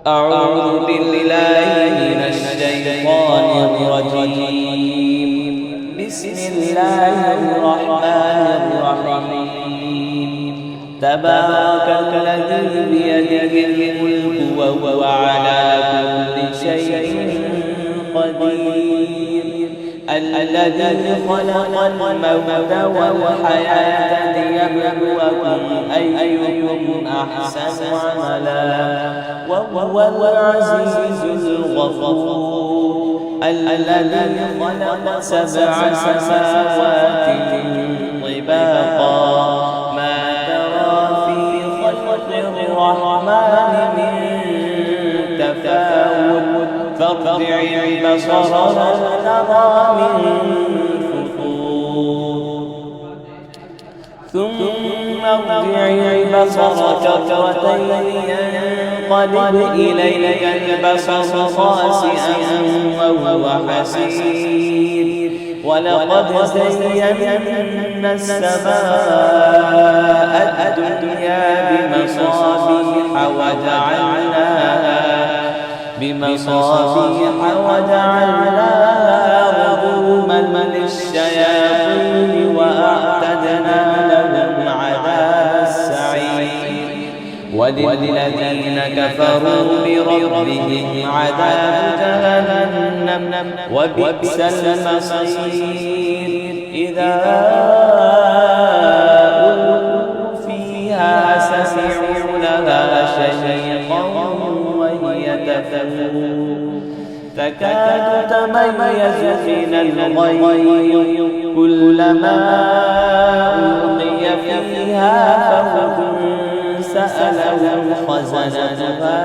أعوذ بالله من الشيطان الرجيم. بسم الله الرحمن الرحيم. تبارك الذي بيده الملك وهو على كل شيء قدير. الذي خلق الموت والحياة ليبلوكم أيكم أحسن عملا وهو العزيز الغفور. الذي خلق 7 سماوات طباقا ما ترى في خلق الرحمن من تفاوت فارجع البصر هل ترى من فطور ثم ارجع البصر كرتين ينقلب إليك البصر خاسئا وهو حسير. ولقد زينا السماء الدنيا بمصابيح وجعلناها رجوما للشياطين وأعتدنا لهم عذاب السعير. وللذين كفروا بربهم عذاب جهنم وبئس المصير. إذا ألقوا فيها سمعوا لها شهيقا وهي تفور تكاد تميز من الغيظ كلما ألقي فيها فوج سألهم خزنتها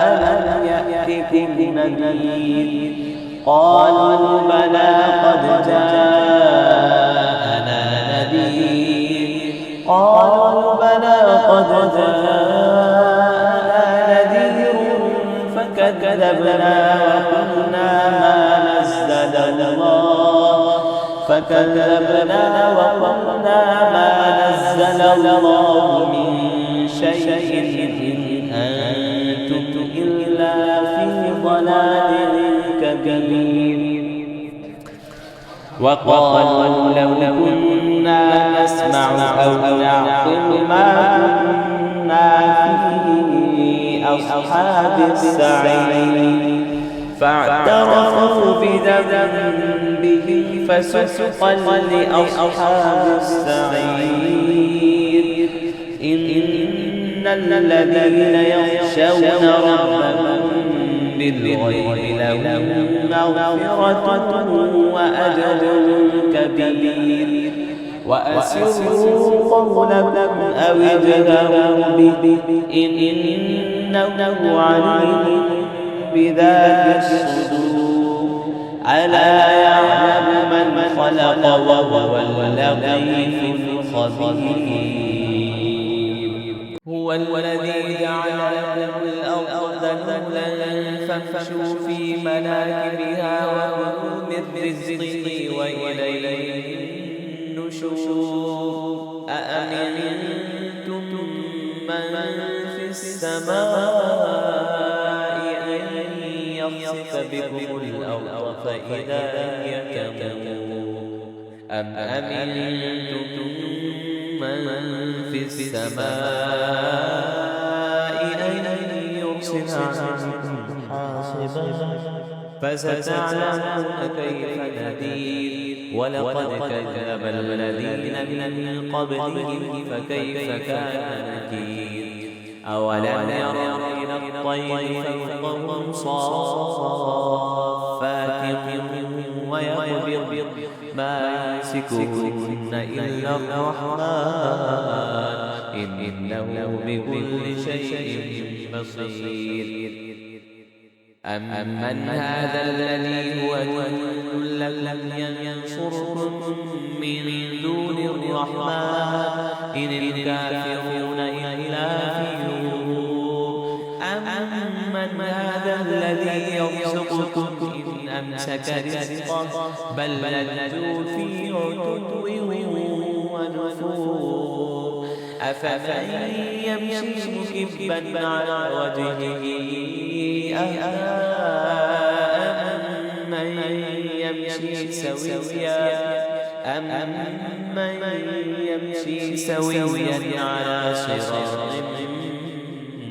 ألم يأتكم نذير قالوا بلى قد جاءنا نذير قالوا بلى قد جاءنا نذير فكذبنا وقلنا ما نزل الله من شيء إن أنتم إلا في ضلال كبير. وقالوا لو كنا نسمع أو نعقل ما كنا في أصحاب السعير فاعترفوا بذنبهم فسحقا لأصحاب السعير. إن الذين يخشون ربهم بالغيب لهم مغفرة وأجر كبير. وأسروا قولكم أو اجهروا به إنه عليم بذات الصدور. ألا يعلم من خلق وهو اللطيف الخبير. هو الذي جعل لكم الأرض ذللا فامشوا في مناكبها وكلوا من رزقه وإليه النشور. أأمنتم من في السماء أن يخسف بكم الأرض فإذا هي تمور أم أمنتم من في السماء أن يرسل عليكم حاصبا فستعلمون كيف نذير. ولقد كذب الذين من قبلهم فكيف كان نكير. أولم يروا إلى الطير فوقهم صافات ويقبض ما يمسكهن إلا الرحمن إنه بكل شيء بصير. أمن هذا الذي هو جند لم ينصركم من دون الرحمن إن الكافرون إلا في نور. أمن هذا الذي يرزقكم إن أمسك رزقه بل لجوا في عتو ونفور. أفمن يمشي مكبا على وجهه أهدى أمن يمشي سويا على صراط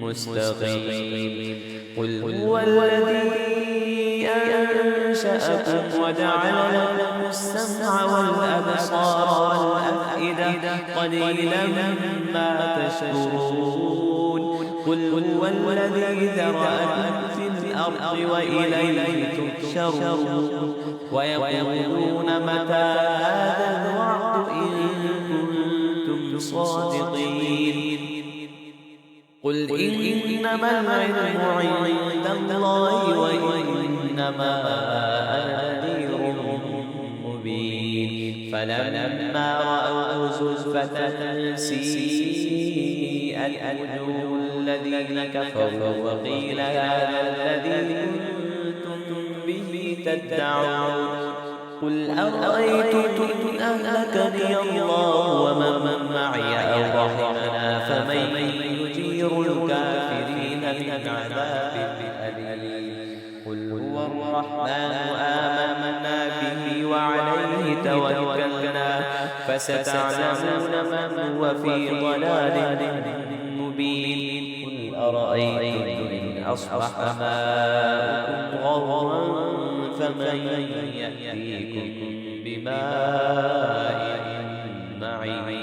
مستقيم قل هو الذي أنشأكم وجعل لكم السمع والأبصار والأفئدة قليلا ما تشكرون قل هو الذي ذرأكم في الأرض وإليه تحشرون ويقولون متى هذا الوعد إن كنتم صادقين قل إنما العلم عند الله وإنما أنا نذير مبين فلما رأوا زلفة سيئت وجوه الذين كفروا وقيل هذا الذي كنتم به تدعون قل أرأيتم إن أهلكني الله ومن معي أو رحمنا فمن يجير الكافرين من عذاب أليم قل هو الرحمن آمنا به وعليه توكلنا فستعلمون من هو في ضلال مبين قل أرأيتم إن أصبح ماؤكم غورا فمن يأتيكم بماء معين